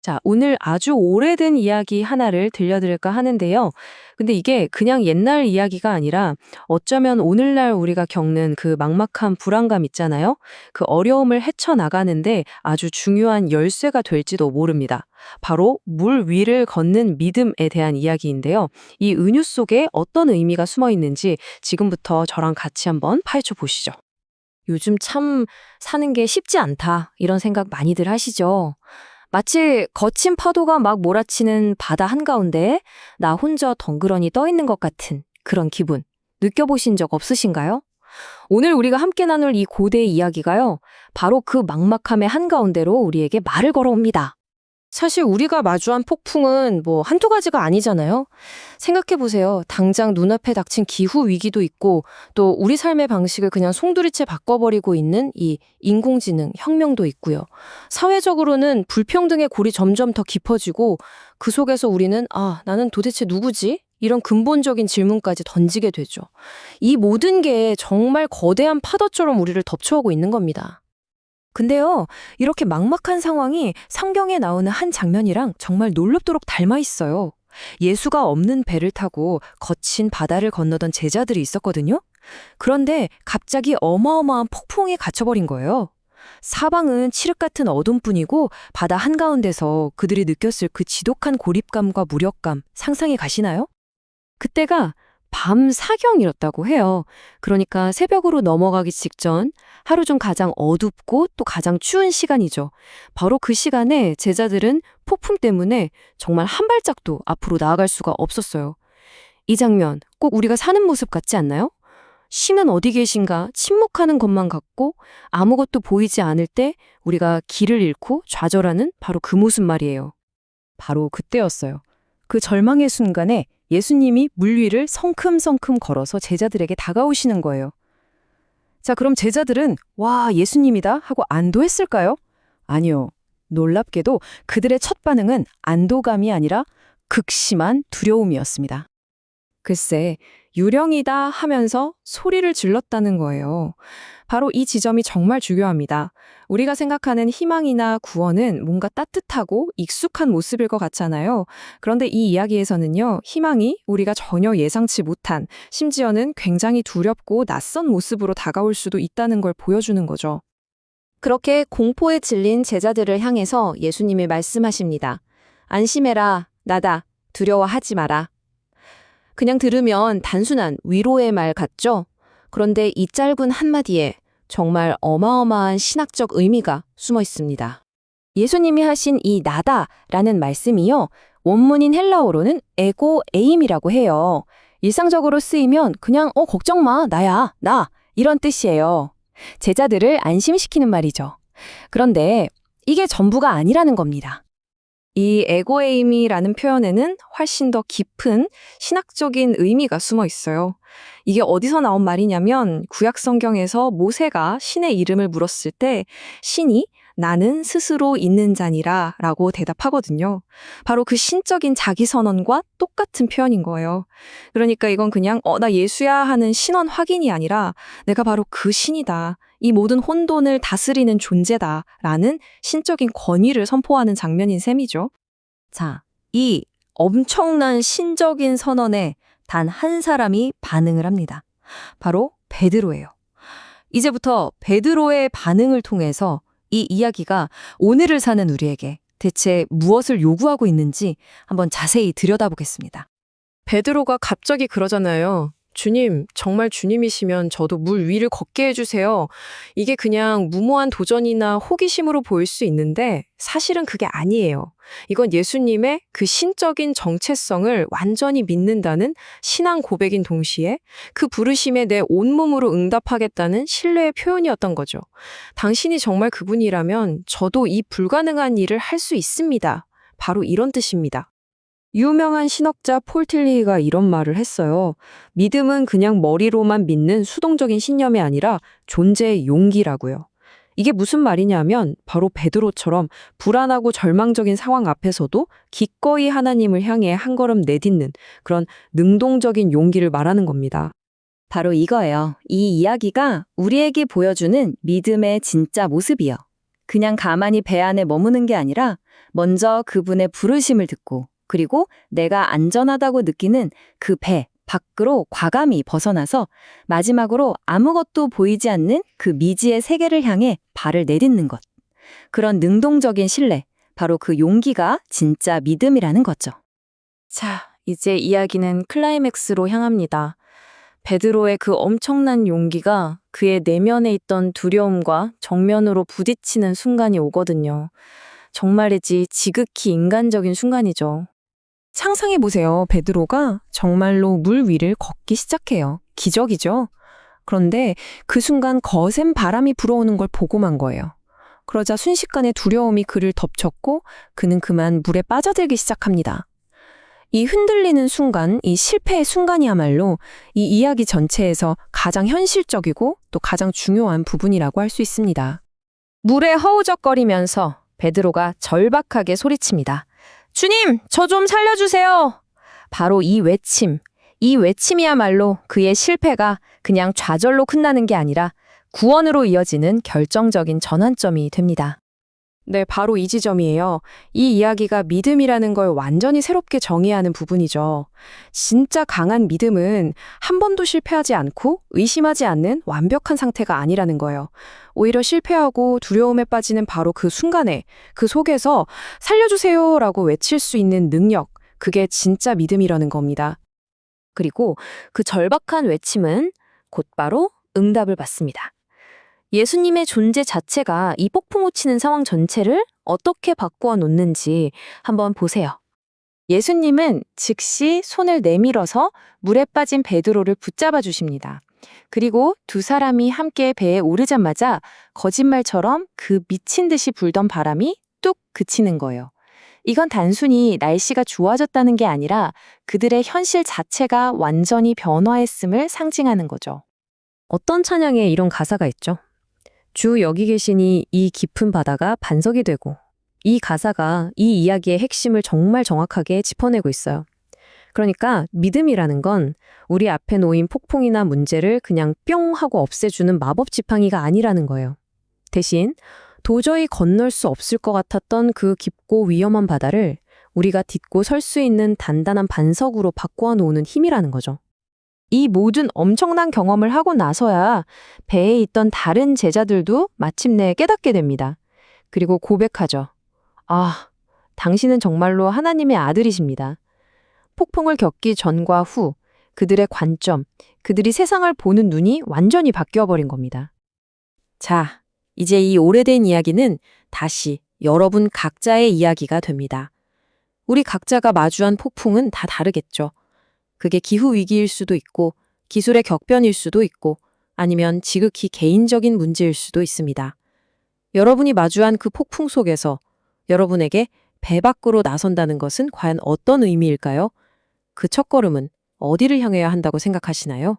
자, 오늘 아주 오래된 이야기 하나를 들려드릴까 하는데요. 근데 이게 그냥 옛날 이야기가 아니라 어쩌면 오늘날 우리가 겪는 그 막막한 불안감 있잖아요. 그 어려움을 헤쳐나가는데 아주 중요한 열쇠가 될지도 모릅니다. 바로 물 위를 걷는 믿음에 대한 이야기인데요. 이 은유 속에 어떤 의미가 숨어 있는지 지금부터 저랑 같이 한번 파헤쳐 보시죠. 요즘 참 사는 게 쉽지 않다, 이런 생각 많이들 하시죠? 마치 거친 파도가 막 몰아치는 바다 한가운데 나 혼자 덩그러니 떠 있는 것 같은 그런 기분 느껴보신 적 없으신가요? 오늘 우리가 함께 나눌 이 고대의 이야기가요, 바로 그 막막함의 한가운데로 우리에게 말을 걸어옵니다. 사실 우리가 마주한 폭풍은 뭐 한두 가지가 아니잖아요. 생각해보세요. 당장 눈앞에 닥친 기후 위기도 있고 또 우리 삶의 방식을 그냥 송두리째 바꿔버리고 있는 이 인공지능 혁명도 있고요. 사회적으로는 불평등의 골이 점점 더 깊어지고 그 속에서 우리는 나는 도대체 누구지? 이런 근본적인 질문까지 던지게 되죠. 이 모든 게 정말 거대한 파도처럼 우리를 덮쳐오고 있는 겁니다. 근데요, 이렇게 막막한 상황이 성경에 나오는 한 장면이랑 정말 놀랍도록 닮아 있어요. 예수가 없는 배를 타고 거친 바다를 건너던 제자들이 있었거든요. 그런데 갑자기 어마어마한 폭풍에 갇혀버린 거예요. 사방은 칠흑 같은 어둠뿐이고 바다 한가운데서 그들이 느꼈을 그 지독한 고립감과 무력감 상상이 가시나요? 그때가 밤 사경이었다고 해요. 그러니까 새벽으로 넘어가기 직전 하루 중 가장 어둡고 또 가장 추운 시간이죠. 바로 그 시간에 제자들은 폭풍 때문에 정말 한 발짝도 앞으로 나아갈 수가 없었어요. 이 장면 꼭 우리가 사는 모습 같지 않나요? 신은 어디 계신가 침묵하는 것만 같고 아무것도 보이지 않을 때 우리가 길을 잃고 좌절하는 바로 그 모습 말이에요. 바로 그때였어요. 그 절망의 순간에 예수님이 물 위를 성큼성큼 걸어서 제자들에게 다가오시는 거예요. 자, 그럼 제자들은 와, 예수님이다 하고 안도했을까요? 아니요. 놀랍게도 그들의 첫 반응은 안도감이 아니라 극심한 두려움이었습니다. 글쎄, 유령이다 하면서 소리를 질렀다는 거예요. 바로 이 지점이 정말 중요합니다. 우리가 생각하는 희망이나 구원은 뭔가 따뜻하고 익숙한 모습일 것 같잖아요. 그런데 이 이야기에서는요, 희망이 우리가 전혀 예상치 못한, 심지어는 굉장히 두렵고 낯선 모습으로 다가올 수도 있다는 걸 보여주는 거죠. 그렇게 공포에 질린 제자들을 향해서 예수님이 말씀하십니다. 안심해라, 나다, 두려워하지 마라. 그냥 들으면 단순한 위로의 말 같죠? 그런데 이 짧은 한마디에 정말 어마어마한 신학적 의미가 숨어 있습니다. 예수님이 하신 이 나다라는 말씀이요, 원문인 헬라어로는 에고 에임이라고 해요. 일상적으로 쓰이면 그냥 걱정 마, 나야, 나 이런 뜻이에요. 제자들을 안심시키는 말이죠. 그런데 이게 전부가 아니라는 겁니다. 이 에고에임이라는 표현에는 훨씬 더 깊은 신학적인 의미가 숨어 있어요. 이게 어디서 나온 말이냐면 구약 성경에서 모세가 신의 이름을 물었을 때 신이 나는 스스로 있는 자니라 라고 대답하거든요. 바로 그 신적인 자기선언과 똑같은 표현인 거예요. 그러니까 이건 그냥 나 예수야 하는 신원 확인이 아니라 내가 바로 그 신이다. 이 모든 혼돈을 다스리는 존재다 라는 신적인 권위를 선포하는 장면인 셈이죠. 자, 이 엄청난 신적인 선언에 단 한 사람이 반응을 합니다. 바로 베드로예요. 이제부터 베드로의 반응을 통해서 이 이야기가 오늘을 사는 우리에게 대체 무엇을 요구하고 있는지 한번 자세히 들여다보겠습니다. 베드로가 갑자기 그러잖아요. 주님, 정말 주님이시면 저도 물 위를 걷게 해주세요. 이게 그냥 무모한 도전이나 호기심으로 보일 수 있는데 사실은 그게 아니에요. 이건 예수님의 그 신적인 정체성을 완전히 믿는다는 신앙 고백인 동시에 그 부르심에 내 온몸으로 응답하겠다는 신뢰의 표현이었던 거죠. 당신이 정말 그분이라면 저도 이 불가능한 일을 할 수 있습니다. 바로 이런 뜻입니다. 유명한 신학자 폴 틸리히가 이런 말을 했어요. 믿음은 그냥 머리로만 믿는 수동적인 신념이 아니라 존재의 용기라고요. 이게 무슨 말이냐면 바로 베드로처럼 불안하고 절망적인 상황 앞에서도 기꺼이 하나님을 향해 한 걸음 내딛는 그런 능동적인 용기를 말하는 겁니다. 바로 이거예요. 이 이야기가 우리에게 보여주는 믿음의 진짜 모습이요. 그냥 가만히 배 안에 머무는 게 아니라 먼저 그분의 부르심을 듣고 그리고 내가 안전하다고 느끼는 그 배 밖으로 과감히 벗어나서 마지막으로 아무것도 보이지 않는 그 미지의 세계를 향해 발을 내딛는 것. 그런 능동적인 신뢰, 바로 그 용기가 진짜 믿음이라는 거죠. 자, 이제 이야기는 클라이맥스로 향합니다. 베드로의 그 엄청난 용기가 그의 내면에 있던 두려움과 정면으로 부딪히는 순간이 오거든요. 정말이지 지극히 인간적인 순간이죠. 상상해보세요. 베드로가 정말로 물 위를 걷기 시작해요. 기적이죠? 그런데 그 순간 거센 바람이 불어오는 걸 보고만 거예요. 그러자 순식간에 두려움이 그를 덮쳤고 그는 그만 물에 빠져들기 시작합니다. 이 흔들리는 순간, 이 실패의 순간이야말로 이 이야기 전체에서 가장 현실적이고 또 가장 중요한 부분이라고 할 수 있습니다. 물에 허우적거리면서 베드로가 절박하게 소리칩니다. 주님, 저 좀 살려주세요. 바로 이 외침이야말로 그의 실패가 그냥 좌절로 끝나는 게 아니라 구원으로 이어지는 결정적인 전환점이 됩니다. 네, 바로 이 지점이에요. 이 이야기가 믿음이라는 걸 완전히 새롭게 정의하는 부분이죠. 진짜 강한 믿음은 한 번도 실패하지 않고 의심하지 않는 완벽한 상태가 아니라는 거예요. 오히려 실패하고 두려움에 빠지는 바로 그 순간에 그 속에서 살려주세요라고 외칠 수 있는 능력, 그게 진짜 믿음이라는 겁니다. 그리고 그 절박한 외침은 곧바로 응답을 받습니다. 예수님의 존재 자체가 이 폭풍우 치는 상황 전체를 어떻게 바꾸어 놓는지 한번 보세요. 예수님은 즉시 손을 내밀어서 물에 빠진 베드로를 붙잡아 주십니다. 그리고 두 사람이 함께 배에 오르자마자 거짓말처럼 그 미친 듯이 불던 바람이 뚝 그치는 거예요. 이건 단순히 날씨가 좋아졌다는 게 아니라 그들의 현실 자체가 완전히 변화했음을 상징하는 거죠. 어떤 찬양에 이런 가사가 있죠? 주 여기 계시니 이 깊은 바다가 반석이 되고, 이 가사가 이 이야기의 핵심을 정말 정확하게 짚어내고 있어요. 그러니까 믿음이라는 건 우리 앞에 놓인 폭풍이나 문제를 그냥 뿅 하고 없애주는 마법 지팡이가 아니라는 거예요. 대신 도저히 건널 수 없을 것 같았던 그 깊고 위험한 바다를 우리가 딛고 설 수 있는 단단한 반석으로 바꾸어 놓는 힘이라는 거죠. 이 모든 엄청난 경험을 하고 나서야 배에 있던 다른 제자들도 마침내 깨닫게 됩니다. 그리고 고백하죠. 아, 당신은 정말로 하나님의 아들이십니다. 폭풍을 겪기 전과 후 그들의 관점, 그들이 세상을 보는 눈이 완전히 바뀌어버린 겁니다. 자, 이제 이 오래된 이야기는 다시 여러분 각자의 이야기가 됩니다. 우리 각자가 마주한 폭풍은 다 다르겠죠. 그게 기후위기일 수도 있고, 기술의 격변일 수도 있고, 아니면 지극히 개인적인 문제일 수도 있습니다. 여러분이 마주한 그 폭풍 속에서 여러분에게 배 밖으로 나선다는 것은 과연 어떤 의미일까요? 그 첫걸음은 어디를 향해야 한다고 생각하시나요?